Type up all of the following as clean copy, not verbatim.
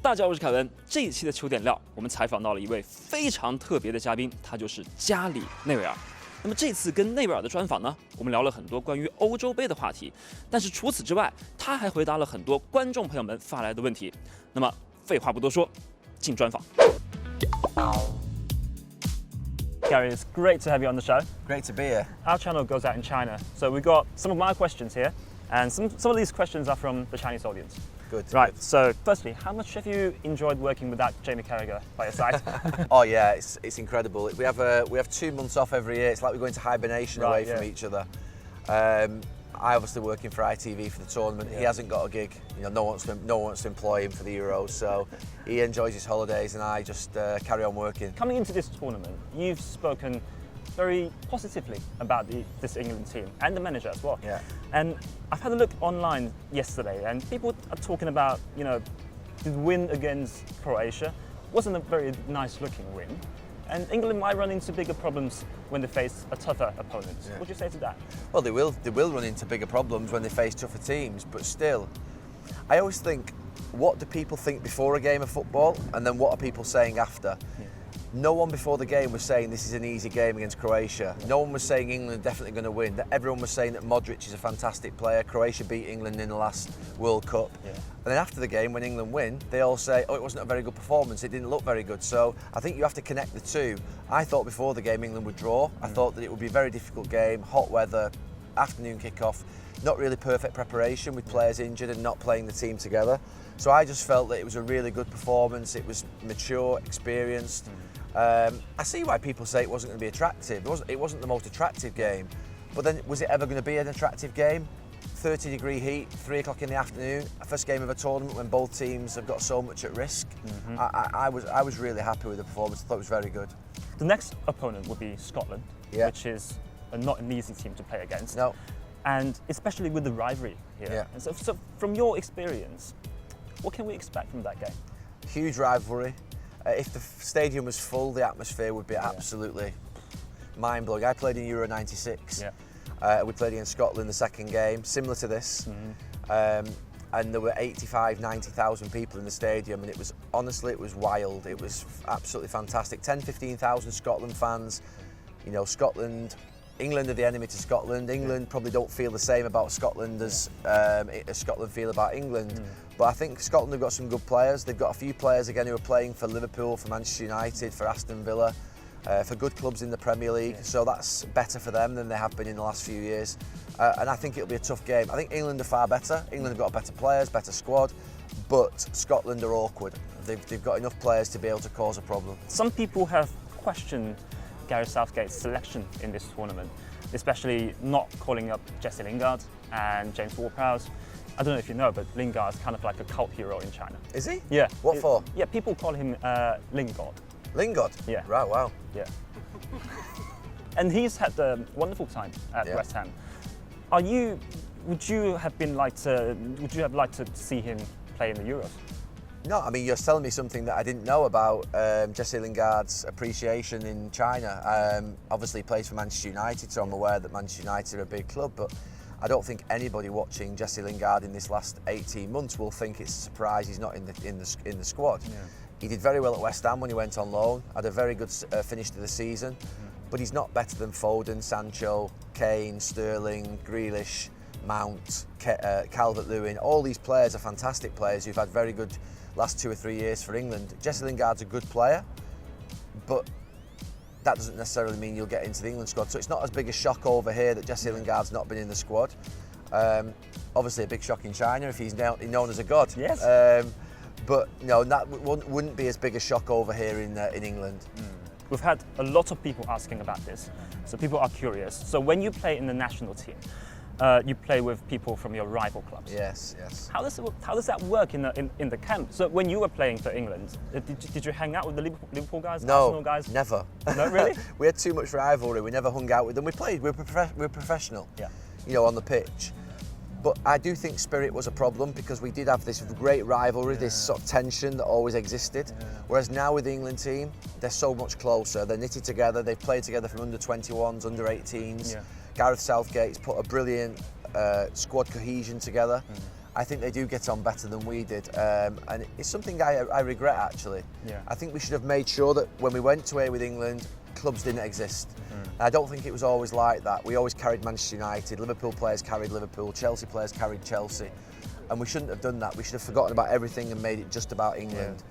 大家好，我是凯文。这一期的球点料，我们采访到了一位非常特别的嘉宾，他就是加里内维尔。那么这次跟内维尔的专访呢，我们聊了很多关于欧洲杯的话题，但是除此之外，他还回答了很多观众朋友们发来的问题。那么废话不多说，进专访。Gary, it's great to have you on the show. Great to be here. Our channel goes out in China, so we've got some of my questions here, and some of these questions are from the Chinese audience. Good. Right, so firstly, how much have you enjoyed working with that Jamie Carragher by your side? Oh yeah, it's incredible. We have 2 months off every year. It's like we're going to hibernation away from each other. I obviously working for ITV for the tournament. He hasn't got a gig. You know, no one wants to employ him for the Euros, so he enjoys his holidays, and I just carry on working. Coming into this tournament, you've spoken very positively about this England team and the manager as well. Yeah. And I've had a look online yesterday, and people are talking about, you know, the win against Croatia wasn't a very nice-looking win. And England might run into bigger problems when they face a tougher opponent. Yeah. What would you say to that? Well, they will run into bigger problems when they face tougher teams, but still, I always think, what do people think before a game of football, and then what are people saying after? Yeah. No one before the game was saying this is an easy game against Croatia. No one was saying England are definitely going to win. Everyone was saying that Modric is a fantastic player. Croatia beat England in the last World Cup. Yeah. And then after the game, when England win, they all say, oh, it wasn't a very good performance. It didn't look very good. So I think you have to connect the two. I thought before the game England would draw. I thought that it would be a very difficult game, hot weather, afternoon kick-off. Not really perfect preparation with players injured and not playing the team together. So I just felt that it was a really good performance. It was mature, experienced. I see why people say it wasn't going to be attractive. It wasn't the most attractive game. But then, was it ever going to be an attractive game? 30-degree heat, 3 o'clock in the afternoon, first game of a tournament when both teams have got so much at risk. I was really happy with the performance. I thought it was very good. The next opponent would be Scotland, which is not an easy team to play against. No. And especially with the rivalry here. Yeah. And so from your experience, what can we expect from that game? Huge rivalry. If the stadium was full, the atmosphere would be absolutely mind-blowing. I played in Euro 96. Yeah. We played against Scotland the second game, similar to this. And there were 85, 90,000 people in the stadium, and it was wild. It was absolutely fantastic. 10, 15,000 Scotland fans. You know, England are the enemy to Scotland. England probably don't feel the same about Scotland as Scotland feel about England. But I think Scotland have got some good players. They've got a few players again who are playing for Liverpool, for Manchester United, for Aston Villa, for good clubs in the Premier League. So that's better for them than they have been in the last few years. And I think it'll be a tough game. I think England are far better. England have got better players, better squad, but Scotland are awkward. They've got enough players to be able to cause a problem. Some people have questioned Gareth Southgate's selection in this tournament, especially not calling up Jesse Lingard and James Ward-Prowse. I don't know if you know, but Lingard's kind of like a cult hero in China. Is he? Yeah. What for? Yeah, people call him Lingard. Lingard? Yeah. Right, wow. Yeah. And he's had a wonderful time at West Ham. Would you have liked to see him play in the Euros? No, I mean, you're telling me something that I didn't know about Jesse Lingard's appreciation in China. Obviously, he plays for Manchester United, so I'm aware that Manchester United are a big club, but I don't think anybody watching Jesse Lingard in this last 18 months will think it's a surprise he's not in the squad. Yeah. He did very well at West Ham when he went on loan, had a very good finish to the season, but he's not better than Foden, Sancho, Kane, Sterling, Grealish, Mount, Calvert-Lewin. All these players are fantastic players who've had very good last 2 or 3 years for England. Jesse Lingard's a good player, but that doesn't necessarily mean you'll get into the England squad. So it's not as big a shock over here that Jesse Lingard's not been in the squad. Obviously a big shock in China if he's known as a god. Yes. But no, that wouldn't be as big a shock over here in England. We've had a lot of people asking about this, so people are curious. So when you play in the national team, you play with people from your rival clubs. Yes. How does that work in the camp? So when you were playing for England, did you hang out with the Liverpool guys, Arsenal guys? Never. No, really? We had too much rivalry. We never hung out with them. We're professional. Yeah. You know, on the pitch. But I do think spirit was a problem because we did have this great rivalry, this sort of tension that always existed. Whereas now with the England team, they're so much closer. They're knitted together. They've played together from under 21s, under 18s. Gareth Southgate's put a brilliant squad cohesion together. I think they do get on better than we did, and it's something I regret actually. Yeah. I think we should have made sure that when we went away with England, clubs didn't exist. I don't think it was always like that. We always carried Manchester United, Liverpool players carried Liverpool, Chelsea players carried Chelsea, and we shouldn't have done that. We should have forgotten about everything and made it just about England.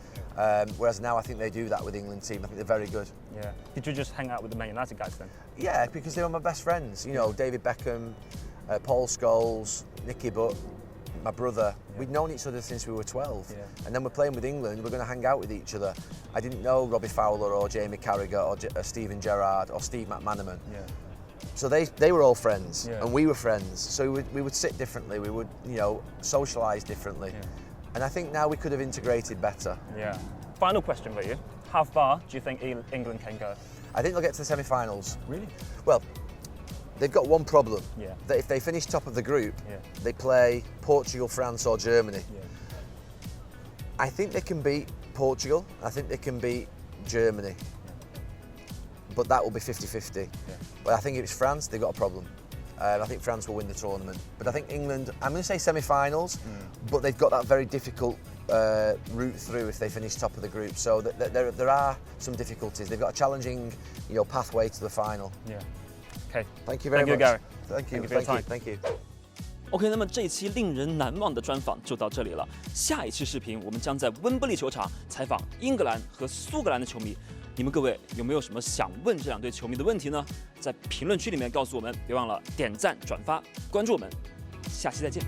Whereas now I think they do that with the England team. I think they're very good. Yeah. Did you just hang out with the Man United guys then? Yeah, because they were my best friends. You know, David Beckham, Paul Scholes, Nicky Butt, my brother. We'd known each other since we were 12. And then we're playing with England, we're going to hang out with each other. I didn't know Robbie Fowler or Jamie Carragher or Steven Gerrard or Steve McManaman. So they were all friends and we were friends. So we would sit differently, we would, you know, socialise differently. And I think now we could have integrated better. Yeah. Final question for you. How far do you think England can go? I think they'll get to the semi-finals. Really? Well, they've got one problem. Yeah. That if they finish top of the group, they play Portugal, France or Germany. I think they can beat Portugal. I think they can beat Germany. But that will be 50-50. But I think if it's France, they've got a problem. I think France will win the tournament. But I think England, I'm going to say semi-finals, but they've got that very difficult route through if they finish top of the group. So there are some difficulties. They've got a challenging, you know, pathway to the final. Yeah. Okay. Thank you very much. Gary. Thank you. Thank you for your time. Thank you. OK， 那么这一期令人难忘的专访就到这里了。下一期视频，我们将在温布利球场采访英格兰和苏格兰的球迷。你们各位有没有什么想问这两队球迷的问题呢？在评论区里面告诉我们，别忘了点赞、转发、关注我们。下期再见。